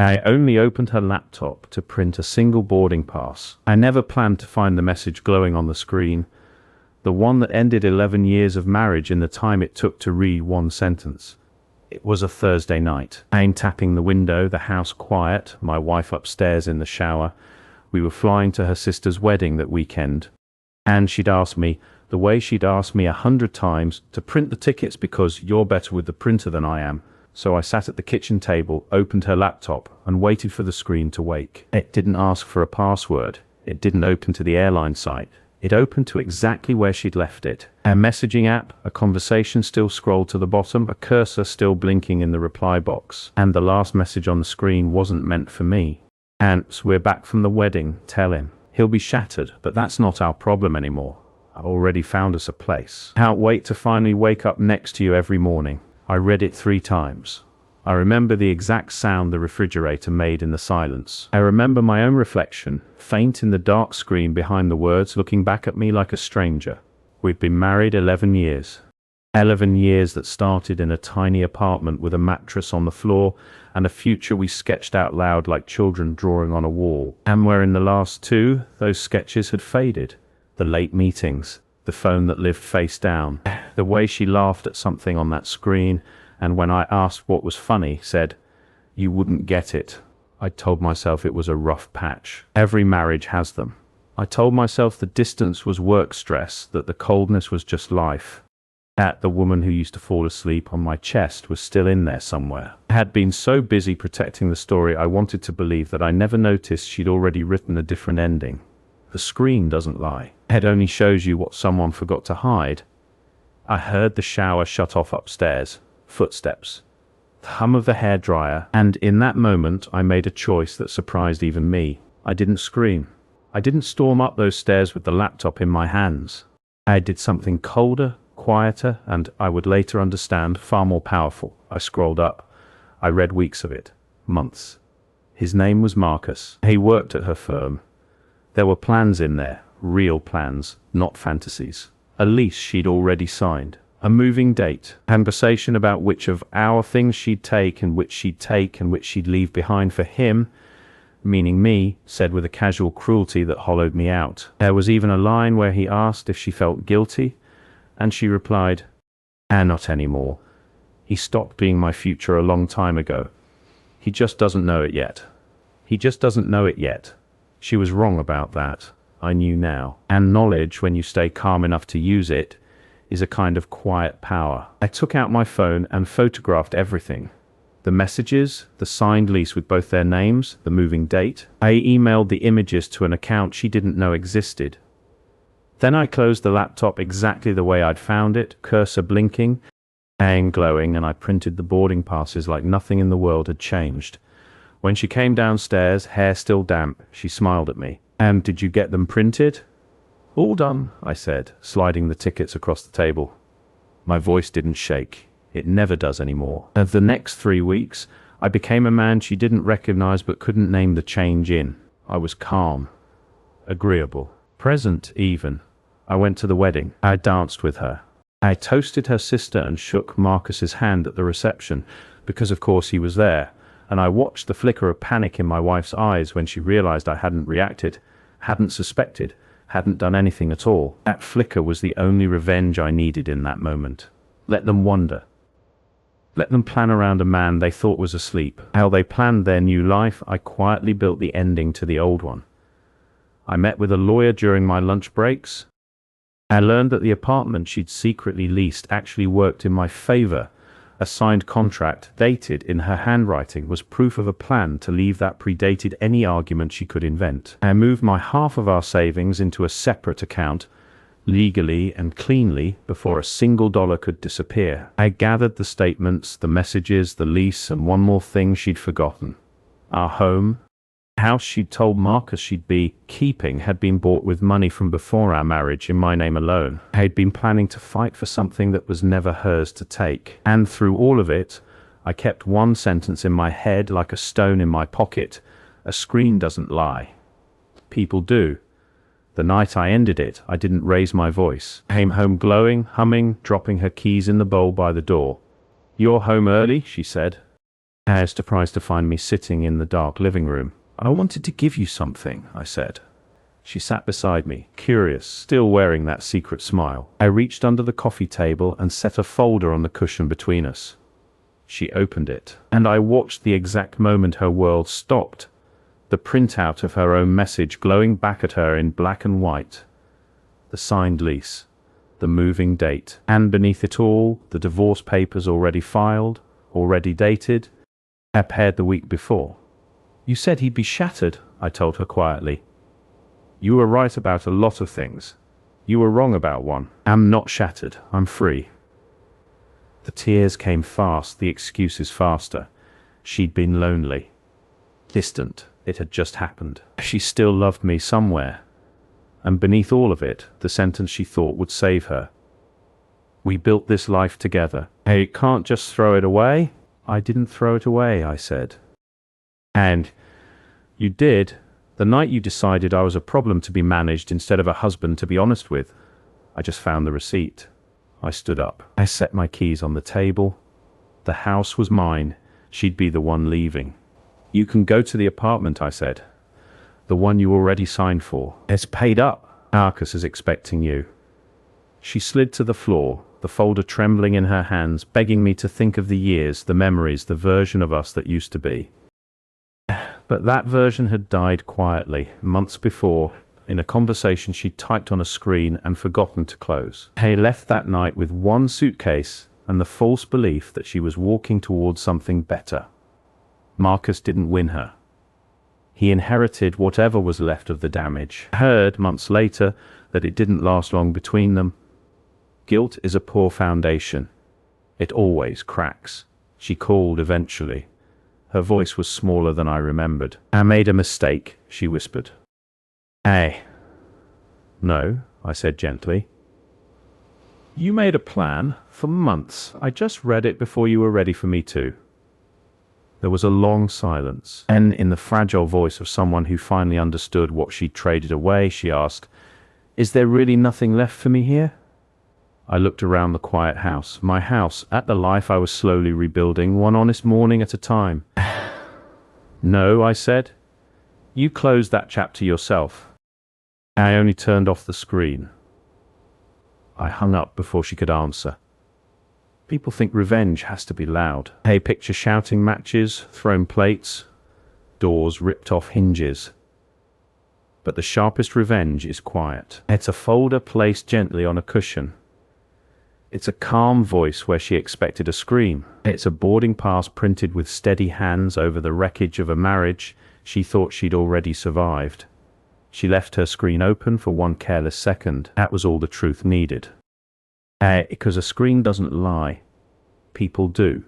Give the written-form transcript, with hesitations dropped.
I only opened her laptop to print a single boarding pass. I never planned to find the message glowing on the screen, the one that ended 11 years of marriage in the time it took to read one sentence. It was a Thursday night. Ain tapping the window, the house quiet, my wife upstairs in the shower. We were flying to her sister's wedding that weekend. And she'd asked me, the way she'd asked me 100 times, to print the tickets because you're better with the printer than I am. So I sat at the kitchen table, opened her laptop, and waited for the screen to wake. It didn't ask for a password. It didn't open to the airline site. It opened to exactly where she'd left it. A messaging app, a conversation still scrolled to the bottom, a cursor still blinking in the reply box. And the last message on the screen wasn't meant for me. "Ants, we're back from the wedding, tell him. He'll be shattered, but that's not our problem anymore. I've already found us a place. Can't wait to finally wake up next to you every morning." I read it 3 times. I remember the exact sound the refrigerator made in the silence. I remember my own reflection, faint in the dark screen behind the words, looking back at me like a stranger. We'd been married 11 years. 11 years that started in a tiny apartment with a mattress on the floor and a future we sketched out loud like children drawing on a wall. And where in the last 2, those sketches had faded. The late meetings, the phone that lived face down, the way she laughed at something on that screen, and when I asked what was funny, said, "You wouldn't get it." I told myself it was a rough patch. Every marriage has them. I told myself the distance was work stress, that the coldness was just life. That the woman who used to fall asleep on my chest was still in there somewhere. I had been so busy protecting the story I wanted to believe that I never noticed she'd already written a different ending. The screen doesn't lie. It only shows you what someone forgot to hide. I heard the shower shut off upstairs. Footsteps, the hum of the hairdryer, and in that moment I made a choice that surprised even me. I didn't scream. I didn't storm up those stairs with the laptop in my hands. I did something colder, quieter, and, I would later understand, far more powerful. I scrolled up. I read weeks of it. Months. His name was Marcus. He worked at her firm. There were plans in there, real plans, not fantasies. A lease she'd already signed. A moving date, conversation about which of our things she'd take and which she'd leave behind for him, meaning me, said with a casual cruelty that hollowed me out. There was even a line where he asked if she felt guilty, and she replied, not anymore. He stopped being my future a long time ago. He just doesn't know it yet. He just doesn't know it yet. She was wrong about that. I knew now. And knowledge, when you stay calm enough to use it, is a kind of quiet power. I took out my phone and photographed everything. The messages, the signed lease with both their names, the moving date. I emailed the images to an account she didn't know existed. Then I closed the laptop exactly the way I'd found it, cursor blinking, aim glowing, and I printed the boarding passes like nothing in the world had changed. When she came downstairs, hair still damp, she smiled at me. "And did you get them printed?" "All done," I said, sliding the tickets across the table. My voice didn't shake. It never does anymore. Of the next 3 weeks, I became a man she didn't recognize but couldn't name the change in. I was calm, agreeable, present even. I went to the wedding. I danced with her. I toasted her sister and shook Marcus's hand at the reception, because of course he was there, and I watched the flicker of panic in my wife's eyes when she realized I hadn't reacted, hadn't suspected, hadn't done anything at all. That flicker was the only revenge I needed in that moment. Let them wonder. Let them plan around a man they thought was asleep. How they planned their new life, I quietly built the ending to the old one. I met with a lawyer during my lunch breaks. I learned that the apartment she'd secretly leased actually worked in my favor. A signed contract, dated in her handwriting, was proof of a plan to leave that predated any argument she could invent. I moved my half of our savings into a separate account, legally and cleanly, before a single dollar could disappear. I gathered the statements, the messages, the lease, and one more thing she'd forgotten. Our home, house she'd told Marcus she'd be keeping, had been bought with money from before our marriage in my name alone. I had been planning to fight for something that was never hers to take. And through all of it, I kept one sentence in my head like a stone in my pocket. A screen doesn't lie. People do. The night I ended it, I didn't raise my voice. I came home glowing, humming, dropping her keys in the bowl by the door. "You're home early," she said. I was surprised to find me sitting in the dark living room. I wanted to give you something, I said. She sat beside me, curious, still wearing that secret smile. I reached under the coffee table and set a folder on the cushion between us. She opened it, and I watched the exact moment her world stopped, the printout of her own message glowing back at her in black and white. The signed lease, the moving date, and beneath it all, the divorce papers already filed, already dated, appeared the week before. You said he'd be shattered, I told her quietly. You were right about a lot of things. You were wrong about one. I'm not shattered. I'm free. The tears came fast, the excuses faster. She'd been lonely, distant. It had just happened. She still loved me somewhere. And beneath all of it, the sentence she thought would save her. We built this life together. Hey, you can't just throw it away. I didn't throw it away, I said. And you did. The night you decided I was a problem to be managed instead of a husband to be honest with. I just found the receipt. I stood up. I set my keys on the table. The house was mine. She'd be the one leaving. You can go to the apartment, I said. The one you already signed for. It's paid up. Marcus is expecting you. She slid to the floor, the folder trembling in her hands, begging me to think of the years, the memories, the version of us that used to be. But that version had died quietly, months before, in a conversation she'd typed on a screen and forgotten to close. I left that night with one suitcase and the false belief that she was walking towards something better. Marcus didn't win her. He inherited whatever was left of the damage. I heard, months later, that it didn't last long between them. Guilt is a poor foundation. It always cracks. She called eventually. Her voice was smaller than I remembered. I made a mistake, she whispered. Hey. No, I said gently. You made a plan for months. I just read it before you were ready for me to. There was a long silence. Then, in the fragile voice of someone who finally understood what she'd traded away, she asked, Is there really nothing left for me here? I looked around the quiet house, my house, at the life I was slowly rebuilding, one honest morning at a time. No, I said. You closed that chapter yourself. I only turned off the screen. I hung up before she could answer. People think revenge has to be loud. Hey, picture shouting matches, thrown plates, doors ripped off hinges. But the sharpest revenge is quiet. It's a folder placed gently on a cushion. It's a calm voice where she expected a scream. It's a boarding pass printed with steady hands over the wreckage of a marriage she thought she'd already survived. She left her screen open for one careless second. That was all the truth needed. Because a screen doesn't lie. People do.